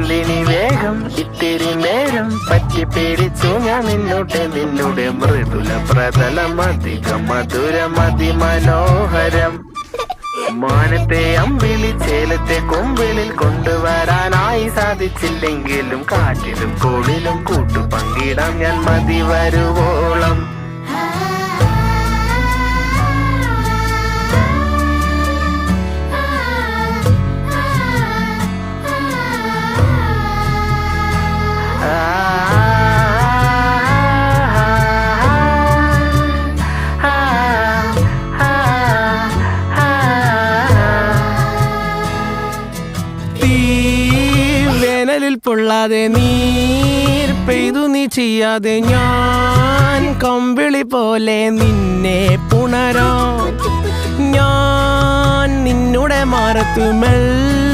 എന്തിനി വേഗം ഇത്തിരി നേരം പറ്റി പേടിച്ചു ഞാൻ നിന്നുടെ മൃദുല പ്രതലം അധികം മധുരം അതിമനോഹരം. മാനത്തെ അമ്പിളി ചേലത്തെ കൊമ്പിളിൽ കൊണ്ടുവരാനായി സാധിച്ചില്ലെങ്കിലും കാറ്റിലും കോളിലും കൂട്ടു പങ്കിടാം ഞാൻ മതി വരുവോളം. വേനലിൽ പൊള്ളാതെ നീർ പെയ്തു നീ ചെയ്യാതെ ഞാൻ കമ്പിളി പോലെ നിന്നെ പുണരാം. ഞാൻ നിന്നുടെ മാറത്തു മെല്ലെ